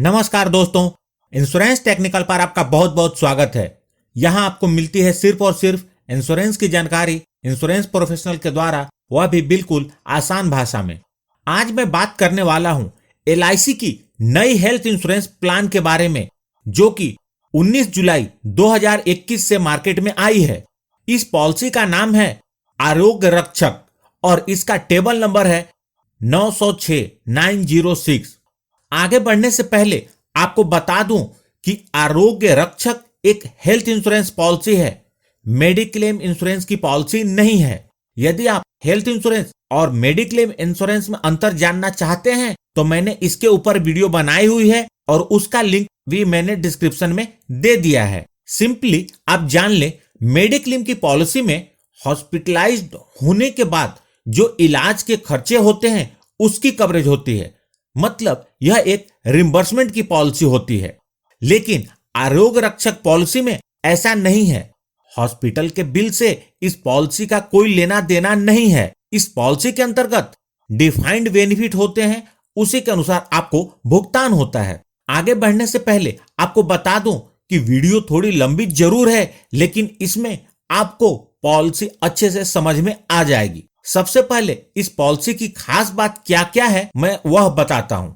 नमस्कार दोस्तों, insurance technical पर आपका बहुत बहुत स्वागत है। यहाँ आपको मिलती है सिर्फ और सिर्फ इंश्योरेंस की जानकारी इंश्योरेंस प्रोफेशनल के द्वारा, वह भी बिल्कुल आसान भाषा में। आज मैं बात करने वाला हूँ LIC की नई हेल्थ इंश्योरेंस प्लान के बारे में, जो कि 19 जुलाई 2021 से मार्केट में आई है। इस पॉलिसी का नाम है आरोग्य रक्षक और इसका टेबल नंबर है 906-906। आगे बढ़ने से पहले आपको बता दूं कि आरोग्य रक्षक एक हेल्थ इंश्योरेंस पॉलिसी है, मेडिक्लेम इंश्योरेंस की पॉलिसी नहीं है। यदि आप हेल्थ इंश्योरेंस और मेडिक्लेम इंश्योरेंस में अंतर जानना चाहते हैं तो मैंने इसके ऊपर वीडियो बनाई हुई है और उसका लिंक भी मैंने डिस्क्रिप्शन में दे दिया है। सिंपली आप जान ले, मेडिक्लेम की पॉलिसी में हॉस्पिटलाइज्ड होने के बाद जो इलाज के खर्चे होते हैं उसकी कवरेज होती है, मतलब यह एक रिम्बर्समेंट की पॉलिसी होती है। लेकिन आरोग्य रक्षक पॉलिसी में ऐसा नहीं है। हॉस्पिटल के बिल से इस पॉलिसी का कोई लेना देना नहीं है। इस पॉलिसी के अंतर्गत डिफाइंड बेनिफिट होते हैं, उसी के अनुसार आपको भुगतान होता है। आगे बढ़ने से पहले आपको बता दूं कि वीडियो थोड़ी लंबी जरूर है, लेकिन इसमें आपको पॉलिसी अच्छे से समझ में आ जाएगी। सबसे पहले इस पॉलिसी की खास बात क्या क्या है मैं वह बताता हूं।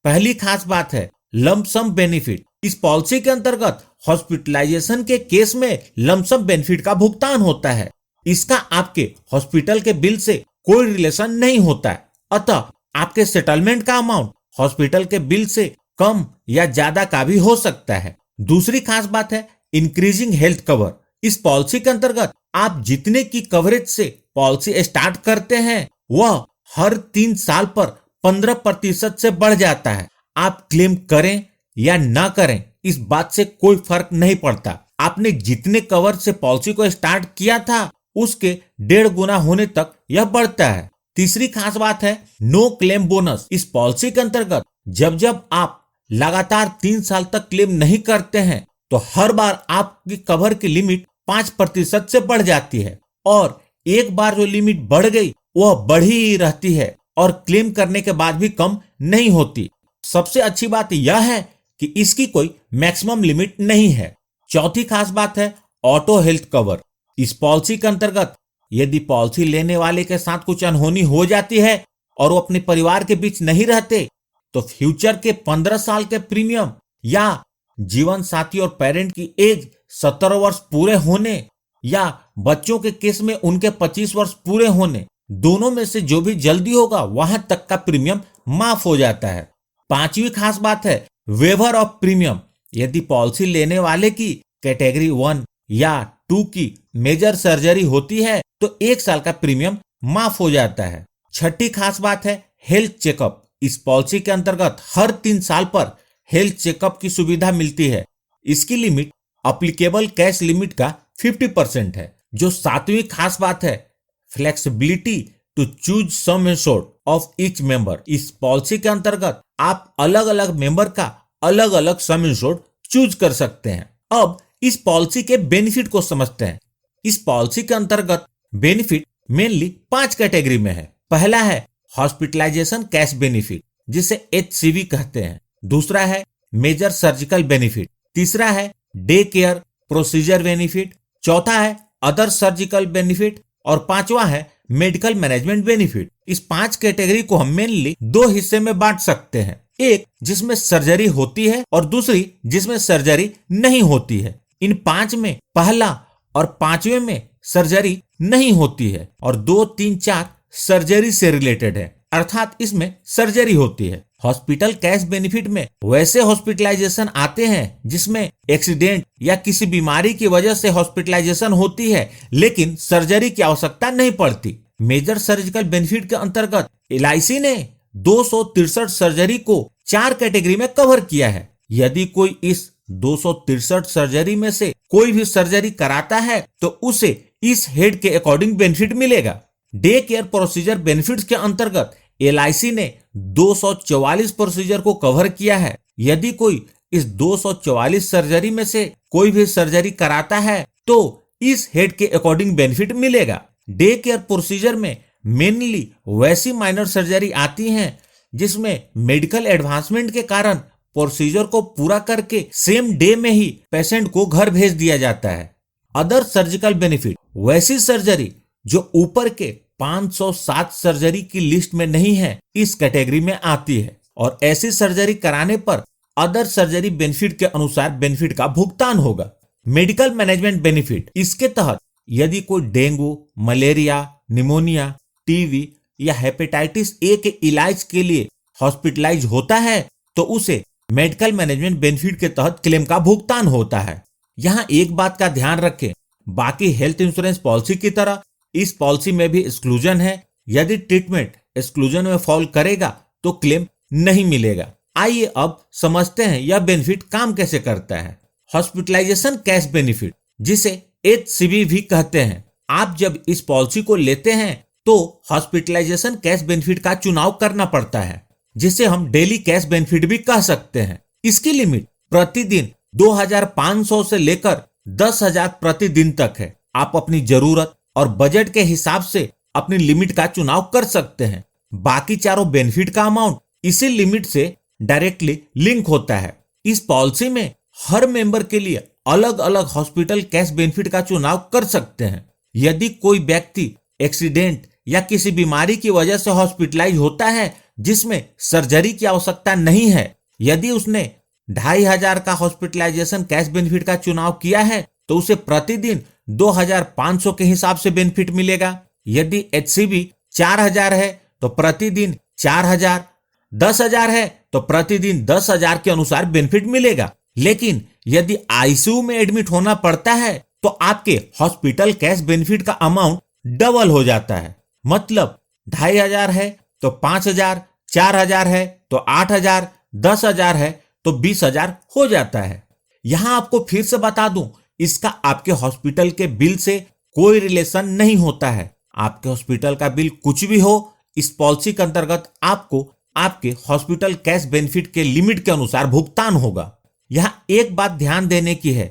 पहली खास बात है लमसम बेनिफिट। इस पॉलिसी के अंतर्गत हॉस्पिटलाइजेशन के केस में लमसम बेनिफिट का भुगतान होता है। इसका आपके हॉस्पिटल के बिल से कोई रिलेशन नहीं होता है, अतः आपके सेटलमेंट का अमाउंट हॉस्पिटल के बिल से कम या ज्यादा का भी हो सकता है। दूसरी खास बात है इंक्रीजिंग हेल्थ कवर। इस पॉलिसी के अंतर्गत आप जितने की कवरेज से पॉलिसी स्टार्ट करते हैं वह हर 3 साल पर 15% से बढ़ जाता है। आप क्लेम करें या ना करें इस बात से कोई फर्क नहीं पड़ता। आपने जितने कवर से पॉलिसी को स्टार्ट किया था उसके 1.5 गुना होने तक यह बढ़ता है। तीसरी खास बात है नो क्लेम बोनस। इस पॉलिसी के अंतर्गत जब जब आप लगातार 3 साल तक क्लेम नहीं करते हैं तो हर बार आपकी कवर की लिमिट 5% से बढ़ जाती है, और एक बार जो लिमिट बढ़ गई वह बढ़ी ही रहती है और क्लेम करने के बाद भी कम नहीं होती। सबसे अच्छी बात यह है कि इसकी कोई मैक्सिमम लिमिट नहीं है। चौथी खास बात है ऑटो हेल्थ कवर। इस पॉलिसी के अंतर्गत यदि पॉलिसी लेने वाले के साथ कुछ अनहोनी हो जाती है और वो अपने परिवार के बीच नहीं रहते तो फ्यूचर के 15 साल के प्रीमियम या जीवन साथी और पेरेंट की एज 17 वर्ष पूरे होने या बच्चों के केस में उनके 25 वर्ष पूरे होने, दोनों में से जो भी जल्दी होगा वहां तक का प्रीमियम माफ हो जाता है। पांचवी खास बात है वेवर ऑफ प्रीमियम। यदि पॉलिसी लेने वाले की कैटेगरी 1 या 2 की मेजर सर्जरी होती है तो 1 साल का प्रीमियम माफ हो जाता है। छठी खास बात है हेल्थ चेकअप। इस पॉलिसी के अंतर्गत हर 3 साल पर हेल्थ चेकअप की सुविधा मिलती है। इसकी लिमिट अप्लीकेबल कैश लिमिट का 50% है। जो 7वीं खास बात है flexibility to choose sum assured of each member. इस पॉलिसी के अंतर्गत आप अलग अलग मेंबर का अलग अलग सम एश्योर्ड चूज कर सकते हैं। अब इस पॉलिसी के बेनिफिट को समझते हैं। इस पॉलिसी के अंतर्गत बेनिफिट मेनली 5 कैटेगरी में है। पहला है हॉस्पिटलाइजेशन कैश बेनिफिट, जिसे HCB कहते हैं। दूसरा है मेजर सर्जिकल बेनिफिट। तीसरा है डे केयर प्रोसीजर बेनिफिट। चौथा है अदर सर्जिकल बेनिफिट और 5वां है मेडिकल मैनेजमेंट बेनिफिट। इस 5 कैटेगरी को हम मेनली 2 हिस्से में बांट सकते हैं, एक जिसमें सर्जरी होती है और दूसरी जिसमें सर्जरी नहीं होती है। इन 5 में पहला और 5वें में सर्जरी नहीं होती है और 2, 3, 4 सर्जरी से रिलेटेड है, अर्थात इसमें सर्जरी होती है। हॉस्पिटल कैश बेनिफिट में वैसे हॉस्पिटलाइजेशन आते हैं जिसमें एक्सीडेंट या किसी बीमारी की वजह से हॉस्पिटलाइजेशन होती है लेकिन सर्जरी की आवश्यकता नहीं पड़ती। मेजर सर्जिकल बेनिफिट के अंतर्गत LIC ने 263 सर्जरी को 4 कैटेगरी में कवर किया है। यदि कोई इस 263 सर्जरी में से कोई भी सर्जरी कराता है तो उसे इस हेड के अकॉर्डिंग बेनिफिट मिलेगा। डे केयर प्रोसीजर बेनिफिट्स के अंतर्गत LIC ने 244 प्रोसीजर को कवर किया है। यदि कोई इस 244 सर्जरी में से कोई भी सर्जरी कराता है तो इस हेड के अकॉर्डिंग बेनिफिट मिलेगा। डे केयर प्रोसीजर में मेनली वैसी माइनर सर्जरी आती हैं जिसमें मेडिकल एडवांसमेंट के कारण प्रोसीजर को पूरा करके सेम डे में ही पेशेंट को घर भेज दिया जाता है। अदर सर्जिकल बेनिफिट, वैसी सर्जरी जो ऊपर के 507 सर्जरी की लिस्ट में नहीं है, इस कैटेगरी में आती है और ऐसी सर्जरी कराने पर अदर सर्जरी बेनिफिट के अनुसार बेनिफिट का भुगतान होगा। मेडिकल मैनेजमेंट बेनिफिट, इसके तहत यदि कोई डेंगू, मलेरिया, निमोनिया, टीबी या हेपेटाइटिस ए के इलाज के लिए हॉस्पिटलाइज होता है तो उसे मेडिकल मैनेजमेंट बेनिफिट के तहत क्लेम का भुगतान होता है। यहाँ एक बात का ध्यान रखें, बाकी हेल्थ इंश्योरेंस पॉलिसी की तरह इस पॉलिसी में भी एक्सक्लूजन है। यदि ट्रीटमेंट एक्सक्लूजन में फॉल करेगा तो क्लेम नहीं मिलेगा। आइए अब समझते हैं यह बेनिफिट काम कैसे करता है। हॉस्पिटलाइजेशन कैश बेनिफिट, जिसे HCB भी कहते हैं। आप जब इस पॉलिसी को लेते हैं तो हॉस्पिटलाइजेशन कैश बेनिफिट का चुनाव करना पड़ता है, जिसे हम डेली कैश बेनिफिट भी कह सकते हैं। इसकी लिमिट प्रतिदिन 2500 से लेकर 10,000 प्रतिदिन तक है। आप अपनी जरूरत और बजट के हिसाब से अपनी लिमिट का चुनाव कर सकते हैं। बाकी चारों बेनिफिट का अमाउंट इसी लिमिट से डायरेक्टली लिंक होता है। इस पॉलिसी में हर मेंबर के लिए अलग अलग हॉस्पिटल कैश बेनिफिट का चुनाव कर सकते हैं। यदि कोई व्यक्ति एक्सीडेंट या किसी बीमारी की वजह से हॉस्पिटलाइज होता है जिसमें सर्जरी की आवश्यकता नहीं है, यदि उसने 2,500 का हॉस्पिटलाइजेशन कैश बेनिफिट का चुनाव किया है तो उसे प्रतिदिन 2,500 के हिसाब से बेनिफिट मिलेगा। यदि HCB 4,000 है तो प्रतिदिन 4,000, 10,000 है तो प्रतिदिन 10,000 के अनुसार बेनिफिट मिलेगा। लेकिन यदि ICU में एडमिट होना पड़ता है तो आपके हॉस्पिटल कैश बेनिफिट का अमाउंट डबल हो जाता है। मतलब 2,500 है तो 5,000, 4,000 है तो 8,000, 10,000 है तो 20,000 हो जाता है। यहां आपको फिर से बता दूं, इसका आपके हॉस्पिटल के बिल से कोई रिलेशन नहीं होता है। आपके हॉस्पिटल का बिल कुछ भी हो, इस पॉलिसी के अंतर्गत आपको आपके हॉस्पिटल कैश बेनिफिट के लिमिट के अनुसार भुगतान होगा। यहां एक बात ध्यान देने की है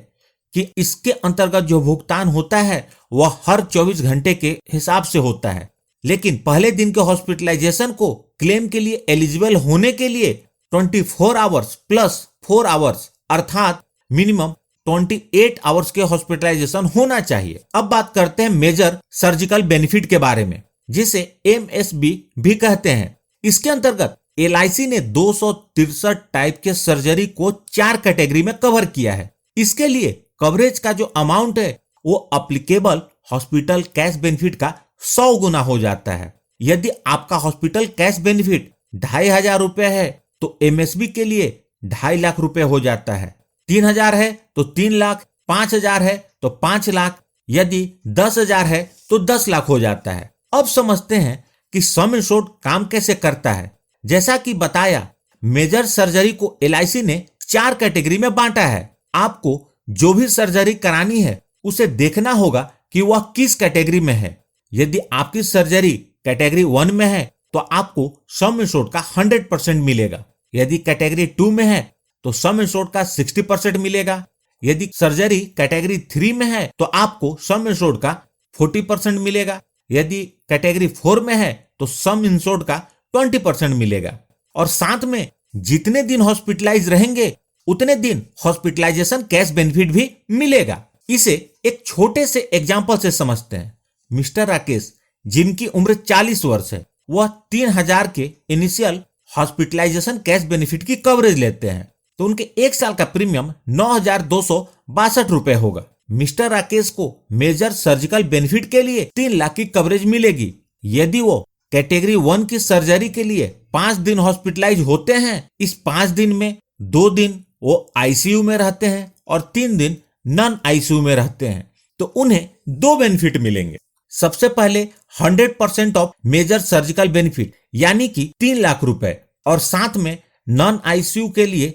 कि इसके अंतर्गत जो भुगतान होता है वह हर 24 घंटे के हिसाब से होता है। लेकिन पहले दिन के हॉस्पिटलाइजेशन को क्लेम के लिए एलिजिबल होने के लिए 24 आवर्स प्लस 4 आवर्स अर्थात मिनिमम 28 आवर्स के हॉस्पिटलाइजेशन होना चाहिए। अब बात करते हैं मेजर सर्जिकल बेनिफिट के बारे में, जिसे MSB भी कहते हैं। इसके अंतर्गत LIC ने 263 टाइप के सर्जरी को 4 कैटेगरी में कवर किया है। इसके लिए कवरेज का जो अमाउंट है वो अप्लीकेबल हॉस्पिटल कैश बेनिफिट का 100 गुना हो जाता है। यदि आपका हॉस्पिटल कैश बेनिफिट 2,500 रुपए है तो MSB के लिए 2.5 लाख रुपए हो जाता है। 3,000 है तो 3 लाख, 5,000 है तो 5 लाख, यदि 10,000 है तो 10 लाख हो जाता है। अब समझते हैं कि सम इंश्योर्ड काम कैसे करता है। जैसा कि बताया, मेजर सर्जरी को LIC ने 4 कैटेगरी में बांटा है। आपको जो भी सर्जरी करानी है उसे देखना होगा कि वह किस कैटेगरी में है। यदि आपकी सर्जरी कैटेगरी 1 में है तो आपको सम इंश्योर्ड का 100% मिलेगा। यदि कैटेगरी 2 में है तो सम इंश्योर्ड का 60% मिलेगा। यदि सर्जरी कैटेगरी 3 में है तो आपको सम इंश्योर्ड का 40% मिलेगा। यदि कैटेगरी 4 में है तो सम इंश्योर्ड का 20% मिलेगा। और साथ में जितने दिन हॉस्पिटलाइज रहेंगे उतने दिन हॉस्पिटलाइजेशन कैश बेनिफिट भी मिलेगा। इसे एक छोटे से एग्जांपल से समझते हैं। मिस्टर राकेश, जिनकी उम्र 40 वर्ष है, वह 3,000 के इनिशियल हॉस्पिटलाइजेशन कैश बेनिफिट की कवरेज लेते हैं तो उनके 1 साल का प्रीमियम 9,262 रुपए होगा। मिस्टर राकेश को मेजर सर्जिकल बेनिफिट के लिए 3 लाख की कवरेज मिलेगी। यदि वो कैटेगरी 1 की सर्जरी के लिए 5 दिन हॉस्पिटलाइज होते हैं, इस 5 दिन में 2 दिन वो ICU में रहते हैं और 3 दिन नॉन ICU में रहते हैं, तो उन्हें 2 बेनिफिट मिलेंगे। सबसे पहले 100% ऑफ मेजर सर्जिकल बेनिफिट यानी कि 3 लाख रुपए, और साथ में नॉन ICU के लिए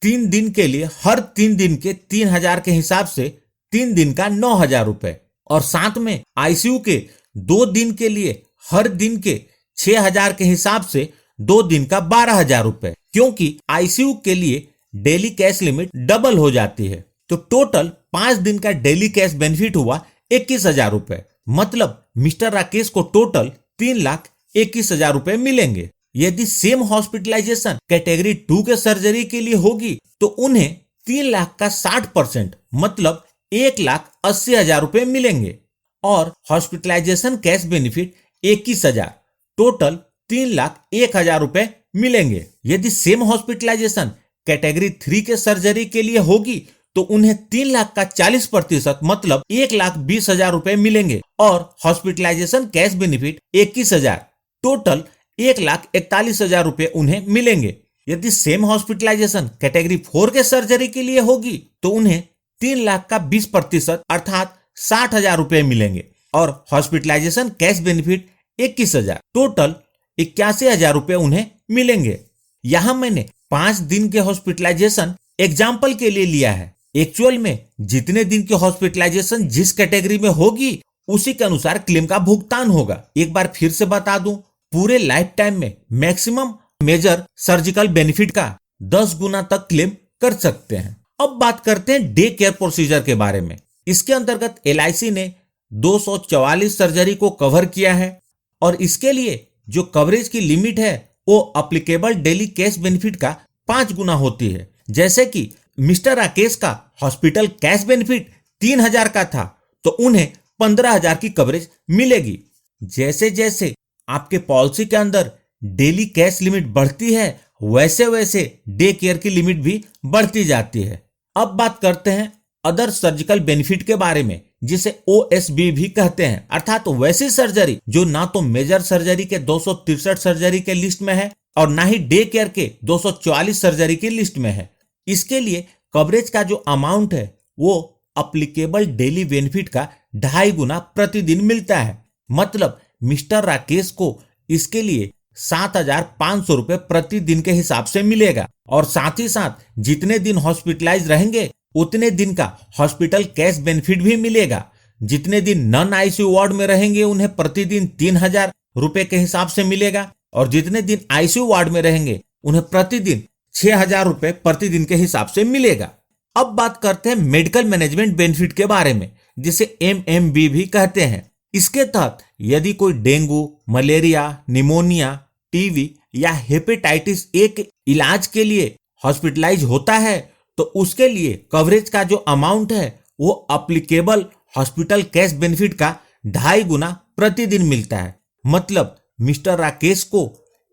3 दिन के लिए हर 3 दिन के 3,000 के हिसाब से 3 दिन का 9,000 रुपए, और साथ में ICU के 2 दिन के लिए हर दिन के 6,000 के हिसाब से 2 दिन का 12,000 रुपए, क्योंकि ICU के लिए डेली कैश लिमिट डबल हो जाती है। तो टोटल 5 दिन का डेली कैश बेनिफिट हुआ 21,000 रुपए। मतलब मिस्टर राकेश को टोटल 3,21,000 रुपए मिलेंगे। यदि सेम हॉस्पिटलाइजेशन कैटेगरी 2 के सर्जरी के लिए होगी तो उन्हें 3 लाख का 60% मतलब 1,80,000 रुपए मिलेंगे और हॉस्पिटलाइजेशन कैश बेनिफिट 21,000 टोटल 3,01,000 रुपए मिलेंगे। यदि सेम हॉस्पिटलाइजेशन कैटेगरी 3 के सर्जरी के लिए होगी तो उन्हें 3 लाख का 40% मतलब 1,20,000 रुपए मिलेंगे और हॉस्पिटलाइजेशन कैश बेनिफिट 21,000 टोटल 1,41,000 रुपए उन्हें मिलेंगे। यदि सेम हॉस्पिटलाइजेशन कैटेगरी 4 के सर्जरी के लिए होगी तो उन्हें 3 लाख का 20% अर्थात 60,000 रुपए मिलेंगे और हॉस्पिटलाइजेशन कैश बेनिफिट 21,000 टोटल 81,000 रुपए उन्हें मिलेंगे। यहां मैंने 5 दिन के हॉस्पिटलाइजेशन एग्जाम्पल के लिए लिया है। एक्चुअल में जितने दिन की हॉस्पिटलाइजेशन जिस कैटेगरी में होगी उसी के अनुसार क्लेम का भुगतान होगा। एक बार फिर से बता दूं, पूरे लाइफ टाइम में मैक्सिमम मेजर सर्जिकल बेनिफिट का 10 गुना तक क्लेम कर सकते हैं। अब बात करते हैं डे केयर प्रोसीजर के बारे में। इसके अंतर्गत LIC ने 244 सर्जरी को कवर किया है और इसके लिए जो कवरेज की लिमिट है वो अप्लीकेबल डेली कैश बेनिफिट का 5 गुना होती है। जैसे कि मिस्टर राकेश का हॉस्पिटल कैश बेनिफिट 3,000 का था तो उन्हें 15,000 की कवरेज मिलेगी। जैसे जैसे आपके पॉलिसी के अंदर डेली कैश लिमिट बढ़ती है वैसे वैसे डे केयर की लिमिट भी बढ़ती जाती है। अब बात करते हैं अदर सर्जिकल बेनिफिट के बारे में जिसे OSB भी कहते हैं, अर्थात वैसी सर्जरी जो ना तो मेजर सर्जरी के 263 सर्जरी के लिस्ट में है और ना ही डे केयर के 244 सर्जरी की लिस्ट में है। इसके लिए कवरेज का जो अमाउंट है वो अप्लीकेबल डेली बेनिफिट का 2.5 गुना प्रतिदिन मिलता है। मतलब मिस्टर राकेश को इसके लिए 7,500 रुपए प्रतिदिन के हिसाब से मिलेगा और साथ ही साथ जितने दिन हॉस्पिटलाइज रहेंगे उतने दिन का हॉस्पिटल कैश बेनिफिट भी मिलेगा। जितने दिन नॉन ICU वार्ड में रहेंगे उन्हें प्रतिदिन 3,000 रुपए के हिसाब से मिलेगा और जितने दिन ICU वार्ड में रहेंगे उन्हें प्रतिदिन 6,000 रुपए प्रतिदिन के हिसाब से मिलेगा। अब बात करते हैं मेडिकल मैनेजमेंट बेनिफिट के बारे में जिसे MMB भी कहते हैं। इसके तहत यदि कोई डेंगू, मलेरिया, निमोनिया, टीबी या हेपेटाइटिस A के इलाज के लिए हॉस्पिटलाइज होता है तो उसके लिए कवरेज का जो अमाउंट है वो अप्लीकेबल हॉस्पिटल कैश बेनिफिट का 2.5 गुना प्रतिदिन मिलता है। मतलब मिस्टर राकेश को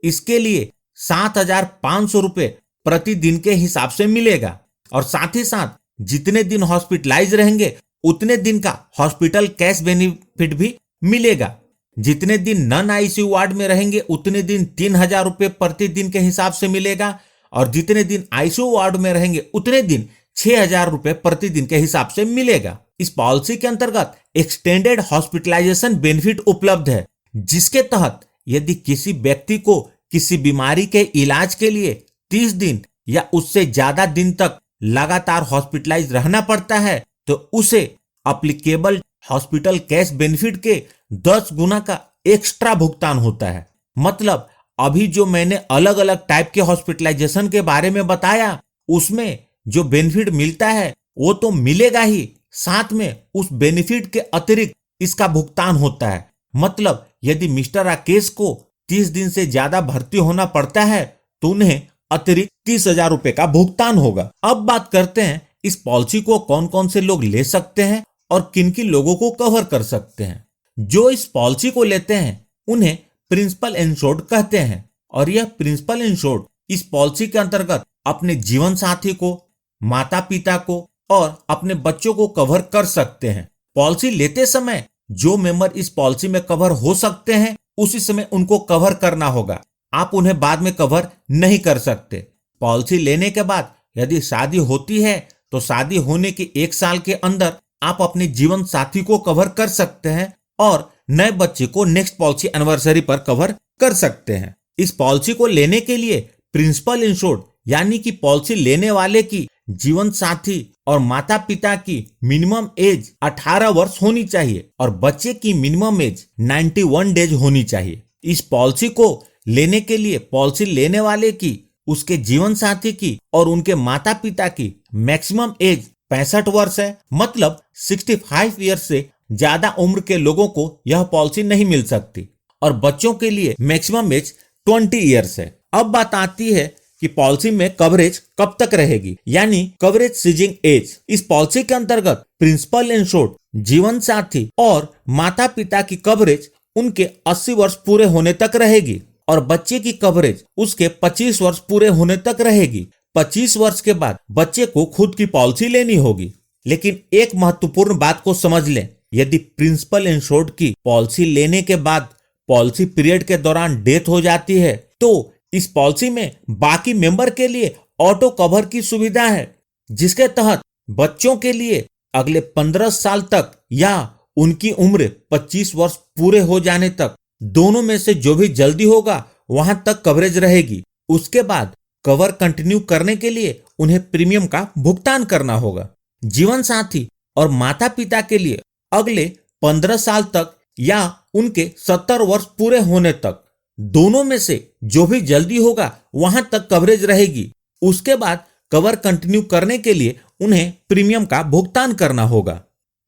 इसके लिए 7,500 रुपए प्रतिदिन के हिसाब से मिलेगा और साथ ही साथ जितने दिन हॉस्पिटलाइज रहेंगे उतने दिन का हॉस्पिटल कैश बेनिफिट भी मिलेगा। जितने दिन नॉन ICU वार्ड में रहेंगे उतने दिन 3,000 रुपए प्रतिदिन के हिसाब से मिलेगा और जितने दिन ICU वार्ड में रहेंगे उतने दिन 6,000 रुपए प्रतिदिन के हिसाब से मिलेगा। इस पॉलिसी के अंतर्गत एक्सटेंडेड हॉस्पिटलाइजेशन बेनिफिट उपलब्ध है जिसके तहत यदि किसी व्यक्ति को किसी बीमारी के इलाज के लिए 30 दिन या उससे ज्यादा दिन तक लगातार हॉस्पिटलाइज रहना पड़ता है तो उसे अप्लीकेबल हॉस्पिटल कैश बेनिफिट के 10 गुना का एक्स्ट्रा भुगतान होता है। मतलब अभी जो मैंने अलग अलग टाइप के हॉस्पिटलाइजेशन के बारे में बताया उसमें जो बेनिफिट मिलता है वो तो मिलेगा ही, साथ में उस बेनिफिट के अतिरिक्त इसका भुगतान होता है। मतलब यदि मिस्टर राकेश को 30 दिन से ज्यादा भर्ती होना पड़ता है तो उन्हें अतिरिक्त 30,000 रुपए का भुगतान होगा। अब बात करते हैं इस पॉलिसी को कौन कौन से लोग ले सकते हैं और किन किन लोगों को कवर कर सकते हैं। जो इस पॉलिसी को लेते हैं उन्हें प्रिंसिपल इंश्योर्ड कहते हैं और यह प्रिंसिपल इंश्योर्ड इस पॉलिसी के अंतर्गत अपने जीवन साथी को, माता पिता को और अपने बच्चों को कवर कर सकते हैं। पॉलिसी लेते समय जो मेंबर इस पॉलिसी में कवर हो सकते हैं उसी समय उनको कवर करना होगा। आप उन्हें बाद में कवर नहीं कर सकते। पॉलिसी लेने के बाद यदि शादी होती है तो शादी होने के 1 साल के अंदर आप अपने जीवन साथी को कवर कर सकते हैं और नए बच्चे को नेक्स्ट पॉलिसी एनिवर्सरी पर कवर कर सकते हैं। इस पॉलिसी को लेने के लिए प्रिंसिपल इंश्योर्ड यानी कि पॉलिसी लेने वाले की जीवन साथी और माता पिता की मिनिमम एज 18 वर्ष होनी चाहिए और बच्चे की मिनिमम एज 91 डेज होनी चाहिए। इस पॉलिसी को लेने के लिए पॉलिसी लेने वाले की, उसके जीवन साथी की और उनके माता पिता की मैक्सिमम एज 65 वर्ष है। मतलब 65 ईयर्स से ज्यादा उम्र के लोगों को यह पॉलिसी नहीं मिल सकती और बच्चों के लिए मैक्सिमम एज 20 ईयर्स है। अब बात आती है कि पॉलिसी में कवरेज कब तक रहेगी, यानी कवरेज सीजिंग एज। इस पॉलिसी के अंतर्गत प्रिंसिपल इंश्योर्ड, जीवन साथी और माता पिता की कवरेज उनके 80 वर्ष पूरे होने तक रहेगी और बच्चे की कवरेज उसके 25 वर्ष पूरे होने तक रहेगी। 25 वर्ष के बाद बच्चे को खुद की पॉलिसी लेनी होगी। लेकिन एक महत्वपूर्ण बात को समझ लें, यदि प्रिंसिपल इंश्योर्ड की पॉलिसी लेने के बाद पॉलिसी पीरियड के दौरान डेथ हो जाती है तो इस पॉलिसी में बाकी मेंबर के लिए ऑटो कवर की सुविधा है, जिसके तहत बच्चों के लिए अगले 15 साल तक या उनकी उम्र 25 वर्ष पूरे हो जाने तक, दोनों में से जो भी जल्दी होगा वहां तक कवरेज रहेगी। उसके बाद कवर कंटिन्यू करने के लिए उन्हें प्रीमियम का भुगतान करना होगा। जीवन साथी और माता पिता के लिए अगले 15 साल तक या उनके 70 वर्ष पूरे होने तक, दोनों में से जो भी जल्दी होगा वहां तक कवरेज रहेगी। उसके बाद कवर कंटिन्यू करने के लिए उन्हें प्रीमियम का भुगतान करना होगा।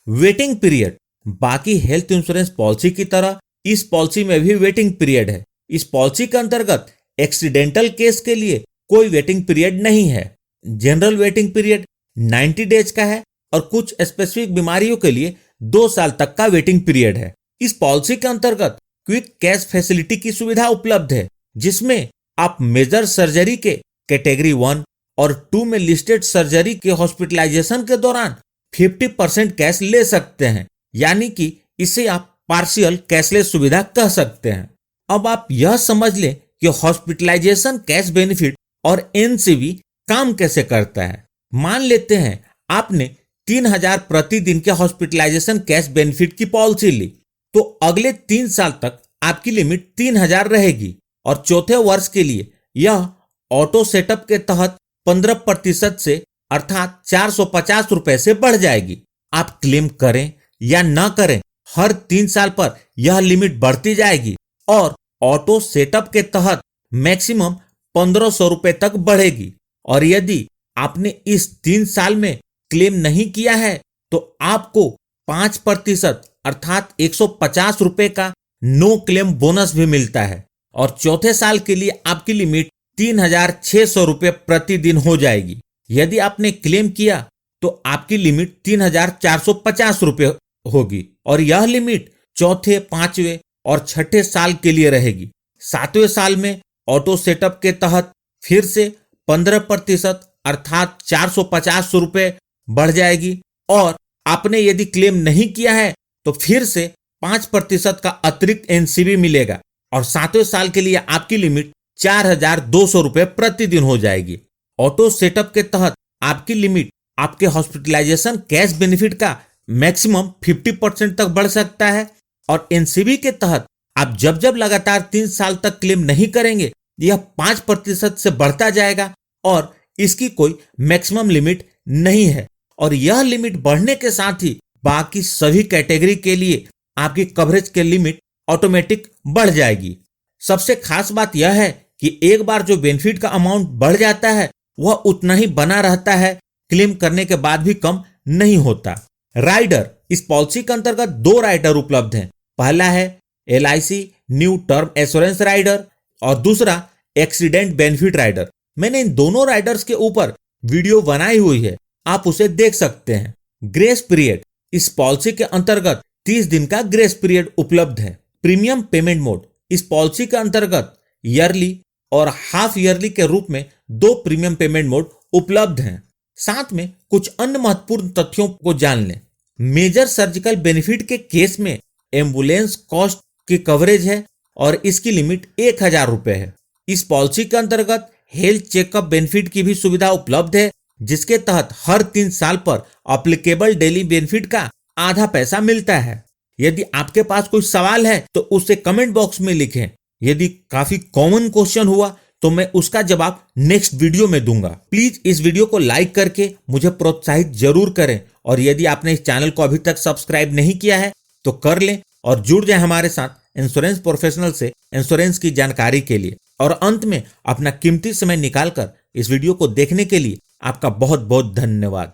वेटिंग पीरियड, बाकी हेल्थ इंश्योरेंस पॉलिसी की तरह इस पॉलिसी में भी वेटिंग पीरियड है। इस पॉलिसी के अंतर्गत एक्सीडेंटल केस के लिए कोई वेटिंग पीरियड नहीं है। जनरल वेटिंग पीरियड 90 डेज का है और कुछ स्पेसिफिक बीमारियों के लिए 2 साल तक का वेटिंग पीरियड है। इस पॉलिसी के अंतर्गत क्विक कैश फैसिलिटी की सुविधा उपलब्ध है, जिसमें आप मेजर सर्जरी के कैटेगरी 1 और 2 में लिस्टेड सर्जरी के हॉस्पिटलाइजेशन के दौरान 50% कैश ले सकते हैं, यानी कि इसे आप पार्शियल कैशलेस सुविधा कह सकते हैं। अब आप यह समझ लें कि हॉस्पिटलाइजेशन कैश बेनिफिट और एनसीबी काम कैसे करता है। मान लेते हैं आपने 3000 प्रतिदिन के हॉस्पिटलाइजेशन कैश बेनिफिट की पॉलिसी ली, तो अगले 3 साल तक आपकी लिमिट 3000 रहेगी और चौथे वर्ष के लिए यह ऑटो सेटअप के तहत 15% से अर्थात 450 रुपए से बढ़ जाएगी। आप क्लेम करें या न करें, हर 3 साल पर यह लिमिट बढ़ती जाएगी और ऑटो सेटअप के तहत मैक्सिमम 1500 रुपए तक बढ़ेगी। और यदि आपने इस 3 साल में क्लेम नहीं किया है तो आपको 5% अर्थात 150 रुपए का नो क्लेम बोनस भी मिलता है और चौथे साल के लिए आपकी लिमिट 3600 रुपए प्रतिदिन हो जाएगी। यदि आपने क्लेम किया तो आपकी लिमिट 3450 रुपए होगी और यह लिमिट चौथे, 5वें और 6ठे साल के लिए रहेगी। 7वें साल में ऑटो सेटअप के तहत फिर से 15% अर्थात 450 रुपए बढ़ जाएगी और आपने यदि क्लेम नहीं किया है तो फिर से 5% का अतिरिक्त एनसीबी मिलेगा और 7वें साल के लिए आपकी लिमिट 4200 रुपए प्रतिदिन हो जाएगी। ऑटो सेटअप के तहत आपकी लिमिट आपके हॉस्पिटलाइजेशन कैश बेनिफिट का मैक्सिमम 50% तक बढ़ सकता है और एनसीबी के तहत आप जब जब लगातार 3 साल तक क्लेम नहीं करेंगे यह 5% से बढ़ता जाएगा और इसकी कोई मैक्सिमम लिमिट नहीं है। और यह लिमिट बढ़ने के साथ ही बाकी सभी कैटेगरी के लिए आपकी कवरेज के लिमिट ऑटोमेटिक बढ़ जाएगी। सबसे खास बात यह है कि एक बार जो बेनिफिट का अमाउंट बढ़ जाता है वह उतना ही बना रहता है, क्लेम करने के बाद भी कम नहीं होता। राइडर, इस पॉलिसी के अंतर्गत 2 राइडर उपलब्ध हैं। पहला है LIC new term assurance rider और दूसरा एक्सीडेंट बेनिफिट राइडर। मैंने इन दोनों राइडर्स के ऊपर वीडियो बनाई हुई है, आप उसे देख सकते हैं। ग्रेस पीरियड, इस पॉलिसी के अंतर्गत 30 दिन का ग्रेस पीरियड उपलब्ध है। प्रीमियम पेमेंट मोड, इस पॉलिसी के अंतर्गत ईयरली और हाफ ईयरली के रूप में 2 प्रीमियम पेमेंट मोड उपलब्ध हैं। साथ में कुछ अन्य महत्वपूर्ण तथ्यों को जान लें। मेजर सर्जिकल बेनिफिट के केस में एम्बुलेंस कॉस्ट की कवरेज है और इसकी लिमिट 1000 रुपए है। इस पॉलिसी के अंतर्गत हेल्थ चेकअप बेनिफिट की भी सुविधा उपलब्ध है, जिसके तहत हर 3 साल पर एप्लीकेबल डेली बेनिफिट का आधा पैसा मिलता है। यदि आपके पास कोई सवाल है तो उसे कमेंट बॉक्स में लिखें। यदि काफी कॉमन क्वेश्चन हुआ तो मैं उसका जवाब नेक्स्ट वीडियो में दूंगा। प्लीज इस वीडियो को लाइक करके मुझे प्रोत्साहित जरूर करें और यदि आपने इस चैनल को अभी तक सब्सक्राइब नहीं किया है तो कर लें और जुड़ जाए हमारे साथ इंश्योरेंस प्रोफेशनल से इंश्योरेंस की जानकारी के लिए। और अंत में अपना कीमती समय निकालकर इस वीडियो को देखने के लिए आपका बहुत बहुत धन्यवाद।